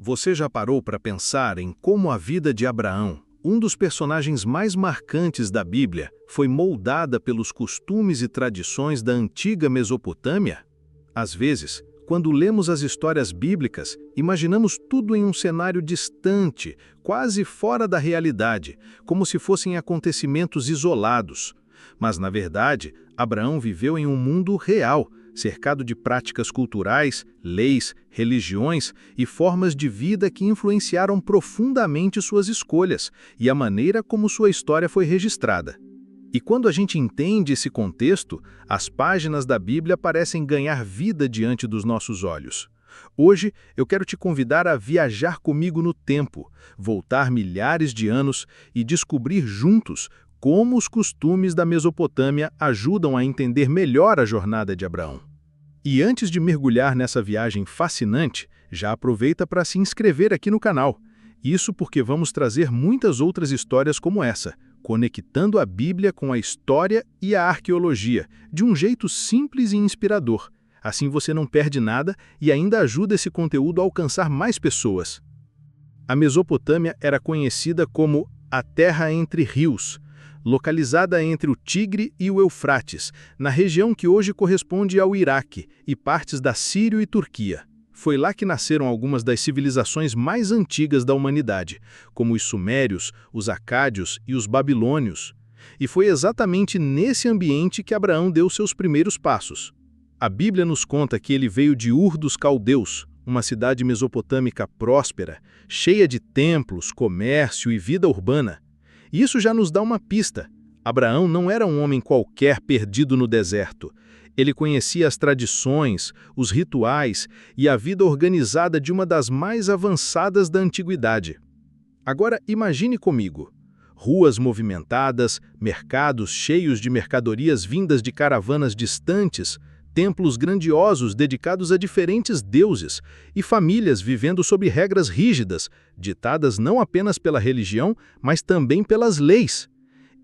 Você já parou para pensar em como a vida de Abraão, um dos personagens mais marcantes da Bíblia, foi moldada pelos costumes e tradições da antiga Mesopotâmia? Às vezes, quando lemos as histórias bíblicas, imaginamos tudo em um cenário distante, quase fora da realidade, como se fossem acontecimentos isolados. Mas, na verdade, Abraão viveu em um mundo real, cercado de práticas culturais, leis, religiões e formas de vida que influenciaram profundamente suas escolhas e a maneira como sua história foi registrada. E quando a gente entende esse contexto, as páginas da Bíblia parecem ganhar vida diante dos nossos olhos. Hoje, eu quero te convidar a viajar comigo no tempo, voltar milhares de anos e descobrir juntos como os costumes da Mesopotâmia ajudam a entender melhor a jornada de Abraão. E antes de mergulhar nessa viagem fascinante, já aproveita para se inscrever aqui no canal. Isso porque vamos trazer muitas outras histórias como essa, conectando a Bíblia com a história e a arqueologia, de um jeito simples e inspirador. Assim você não perde nada e ainda ajuda esse conteúdo a alcançar mais pessoas. A Mesopotâmia era conhecida como a Terra entre Rios, localizada entre o Tigre e o Eufrates, na região que hoje corresponde ao Iraque e partes da Síria e Turquia. Foi lá que nasceram algumas das civilizações mais antigas da humanidade, como os Sumérios, os Acádios e os Babilônios. E foi exatamente nesse ambiente que Abraão deu seus primeiros passos. A Bíblia nos conta que ele veio de Ur dos Caldeus, uma cidade mesopotâmica próspera, cheia de templos, comércio e vida urbana. Isso já nos dá uma pista. Abraão não era um homem qualquer perdido no deserto. Ele conhecia as tradições, os rituais e a vida organizada de uma das mais avançadas da antiguidade. Agora imagine comigo. Ruas movimentadas, mercados cheios de mercadorias vindas de caravanas distantes, templos grandiosos dedicados a diferentes deuses e famílias vivendo sob regras rígidas, ditadas não apenas pela religião, mas também pelas leis.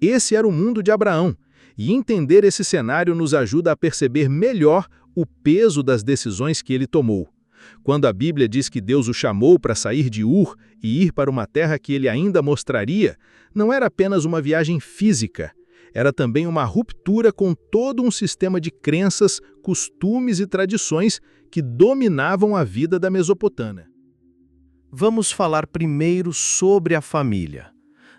Esse era o mundo de Abraão, e entender esse cenário nos ajuda a perceber melhor o peso das decisões que ele tomou. Quando a Bíblia diz que Deus o chamou para sair de Ur e ir para uma terra que ele ainda mostraria, não era apenas uma viagem física, era também uma ruptura com todo um sistema de crenças, costumes e tradições que dominavam a vida da Mesopotâmia. Vamos falar primeiro sobre a família.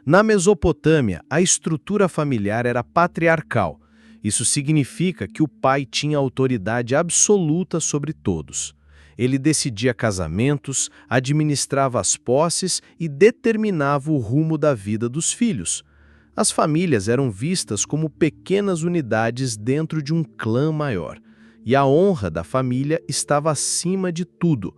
Na Mesopotâmia, a estrutura familiar era patriarcal. Isso significa que o pai tinha autoridade absoluta sobre todos. Ele decidia casamentos, administrava as posses e determinava o rumo da vida dos filhos. As famílias eram vistas como pequenas unidades dentro de um clã maior, e a honra da família estava acima de tudo.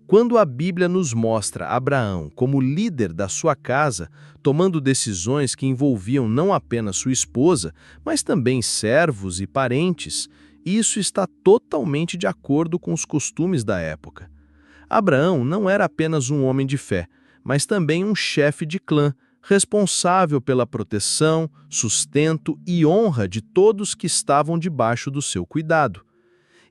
Quando a Bíblia nos mostra Abraão como líder da sua casa, tomando decisões que envolviam não apenas sua esposa, mas também servos e parentes, isso está totalmente de acordo com os costumes da época. Abraão não era apenas um homem de fé, mas também um chefe de clã, responsável pela proteção, sustento e honra de todos que estavam debaixo do seu cuidado.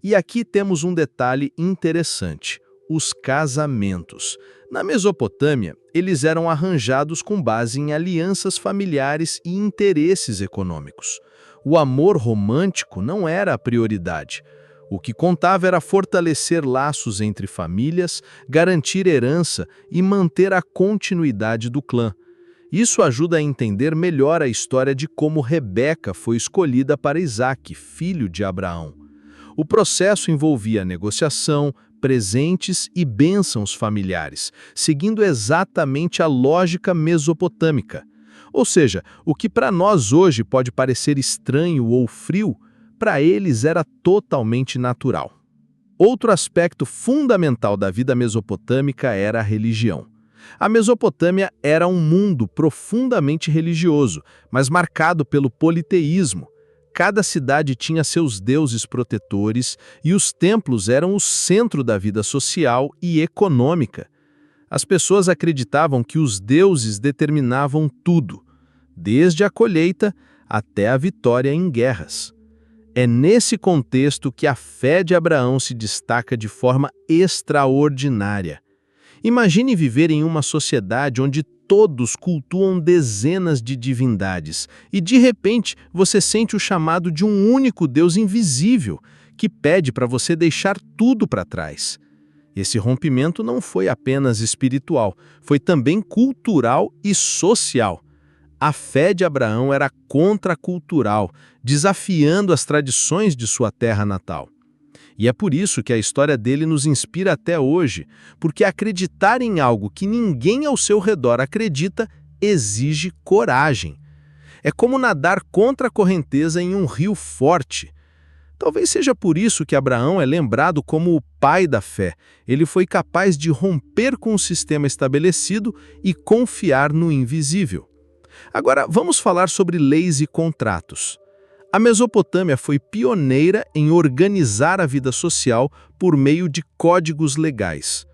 E aqui temos um detalhe interessante: os casamentos. Na Mesopotâmia, eles eram arranjados com base em alianças familiares e interesses econômicos. O amor romântico não era a prioridade. O que contava era fortalecer laços entre famílias, garantir herança e manter a continuidade do clã. Isso ajuda a entender melhor a história de como Rebeca foi escolhida para Isaque, filho de Abraão. O processo envolvia negociação, presentes e bênçãos familiares, seguindo exatamente a lógica mesopotâmica. Ou seja, o que para nós hoje pode parecer estranho ou frio, para eles era totalmente natural. Outro aspecto fundamental da vida mesopotâmica era a religião. A Mesopotâmia era um mundo profundamente religioso, mas marcado pelo politeísmo. Cada cidade tinha seus deuses protetores e os templos eram o centro da vida social e econômica. As pessoas acreditavam que os deuses determinavam tudo, desde a colheita até a vitória em guerras. É nesse contexto que a fé de Abraão se destaca de forma extraordinária. Imagine viver em uma sociedade onde todos cultuam dezenas de divindades e, de repente, você sente o chamado de um único Deus invisível que pede para você deixar tudo para trás. Esse rompimento não foi apenas espiritual, foi também cultural e social. A fé de Abraão era contracultural, desafiando as tradições de sua terra natal. E é por isso que a história dele nos inspira até hoje, porque acreditar em algo que ninguém ao seu redor acredita exige coragem. É como nadar contra a correnteza em um rio forte. Talvez seja por isso que Abraão é lembrado como o pai da fé. Ele foi capaz de romper com o sistema estabelecido e confiar no invisível. Agora, vamos falar sobre leis e contratos. A Mesopotâmia foi pioneira em organizar a vida social por meio de códigos legais.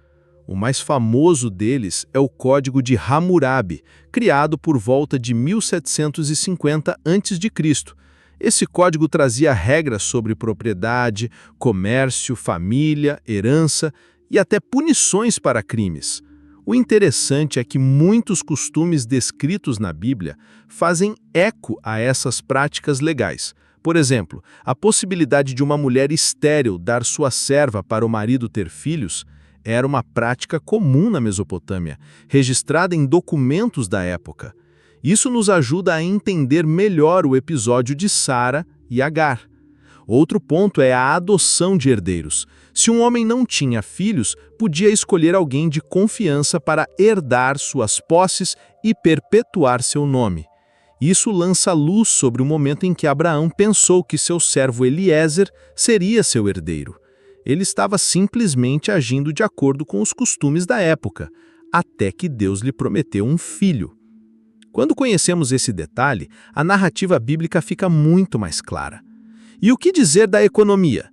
O mais famoso deles é o Código de Hammurabi, criado por volta de 1750 a.C. Esse código trazia regras sobre propriedade, comércio, família, herança e até punições para crimes. O interessante é que muitos costumes descritos na Bíblia fazem eco a essas práticas legais. Por exemplo, a possibilidade de uma mulher estéril dar sua serva para o marido ter filhos era uma prática comum na Mesopotâmia, registrada em documentos da época. Isso nos ajuda a entender melhor o episódio de Sara e Agar. Outro ponto é a adoção de herdeiros. Se um homem não tinha filhos, podia escolher alguém de confiança para herdar suas posses e perpetuar seu nome. Isso lança luz sobre o momento em que Abraão pensou que seu servo Eliezer seria seu herdeiro. Ele estava simplesmente agindo de acordo com os costumes da época, até que Deus lhe prometeu um filho. Quando conhecemos esse detalhe, a narrativa bíblica fica muito mais clara. E o que dizer da economia?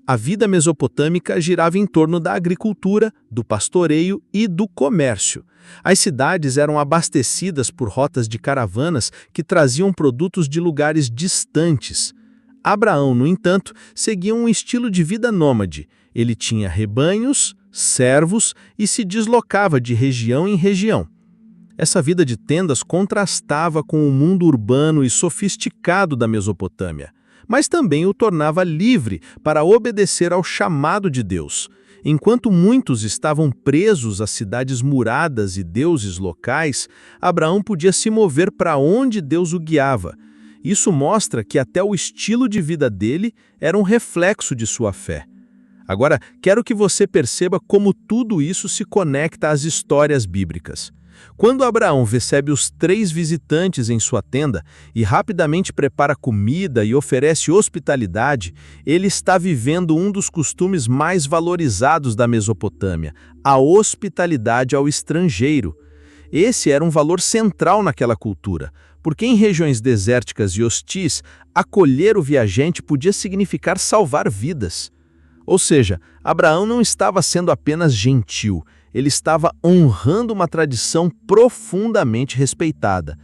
A vida mesopotâmica girava em torno da agricultura, do pastoreio e do comércio. As cidades eram abastecidas por rotas de caravanas que traziam produtos de lugares distantes. Abraão, no entanto, seguia um estilo de vida nômade. Ele tinha rebanhos, servos e se deslocava de região em região. Essa vida de tendas contrastava com o mundo urbano e sofisticado da Mesopotâmia, mas também o tornava livre para obedecer ao chamado de Deus. Enquanto muitos estavam presos a cidades muradas e deuses locais, Abraão podia se mover para onde Deus o guiava. Isso mostra que até o estilo de vida dele era um reflexo de sua fé. Agora, quero que você perceba como tudo isso se conecta às histórias bíblicas. Quando Abraão recebe os 3 visitantes em sua tenda e rapidamente prepara comida e oferece hospitalidade, ele está vivendo um dos costumes mais valorizados da Mesopotâmia, a hospitalidade ao estrangeiro. Esse era um valor central naquela cultura, porque em regiões desérticas e hostis, acolher o viajante podia significar salvar vidas. Ou seja, Abraão não estava sendo apenas gentil, ele estava honrando uma tradição profundamente respeitada.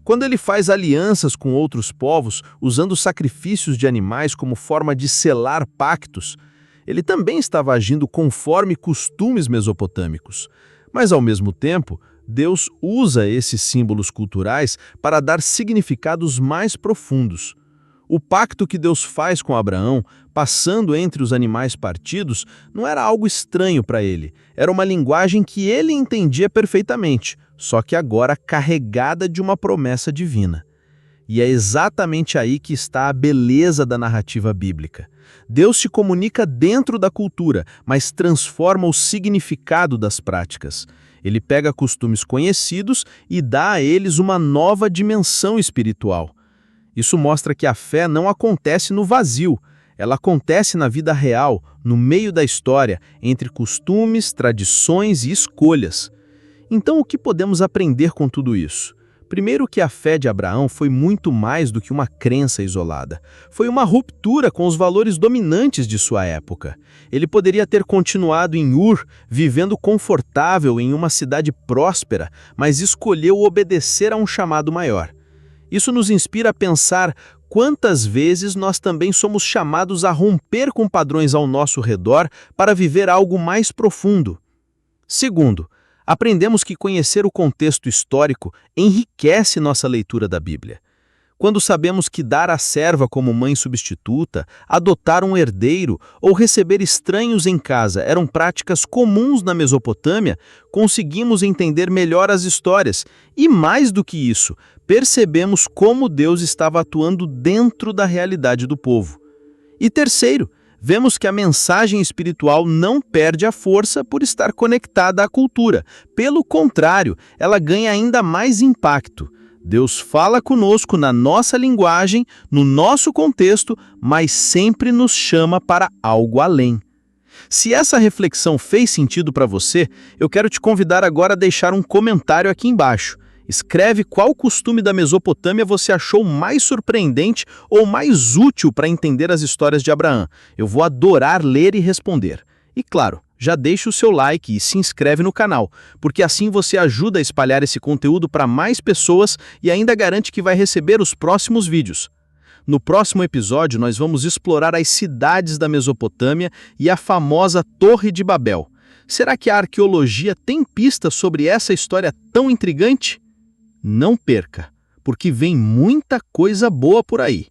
Quando ele faz alianças com outros povos, usando sacrifícios de animais como forma de selar pactos, ele também estava agindo conforme costumes mesopotâmicos. Mas, ao mesmo tempo, Deus usa esses símbolos culturais para dar significados mais profundos. O pacto que Deus faz com Abraão, passando entre os animais partidos, não era algo estranho para ele. Era uma linguagem que ele entendia perfeitamente, só que agora carregada de uma promessa divina. E é exatamente aí que está a beleza da narrativa bíblica. Deus se comunica dentro da cultura, mas transforma o significado das práticas. Ele pega costumes conhecidos e dá a eles uma nova dimensão espiritual. Isso mostra que a fé não acontece no vazio, ela acontece na vida real, no meio da história, entre costumes, tradições e escolhas. Então, o que podemos aprender com tudo isso? Primeiro, que a fé de Abraão foi muito mais do que uma crença isolada. Foi uma ruptura com os valores dominantes de sua época. Ele poderia ter continuado em Ur, vivendo confortável em uma cidade próspera, mas escolheu obedecer a um chamado maior. Isso nos inspira a pensar quantas vezes nós também somos chamados a romper com padrões ao nosso redor para viver algo mais profundo. Segundo, aprendemos que conhecer o contexto histórico enriquece nossa leitura da Bíblia. Quando sabemos que dar a serva como mãe substituta, adotar um herdeiro ou receber estranhos em casa eram práticas comuns na Mesopotâmia, conseguimos entender melhor as histórias e, mais do que isso, percebemos como Deus estava atuando dentro da realidade do povo. E terceiro, vemos que a mensagem espiritual não perde a força por estar conectada à cultura. Pelo contrário, ela ganha ainda mais impacto. Deus fala conosco na nossa linguagem, no nosso contexto, mas sempre nos chama para algo além. Se essa reflexão fez sentido para você, eu quero te convidar agora a deixar um comentário aqui embaixo. Escreve qual costume da Mesopotâmia você achou mais surpreendente ou mais útil para entender as histórias de Abraão. Eu vou adorar ler e responder. E claro, já deixa o seu like e se inscreve no canal, porque assim você ajuda a espalhar esse conteúdo para mais pessoas e ainda garante que vai receber os próximos vídeos. No próximo episódio, nós vamos explorar as cidades da Mesopotâmia e a famosa Torre de Babel. Será que a arqueologia tem pistas sobre essa história tão intrigante? Não perca, porque vem muita coisa boa por aí.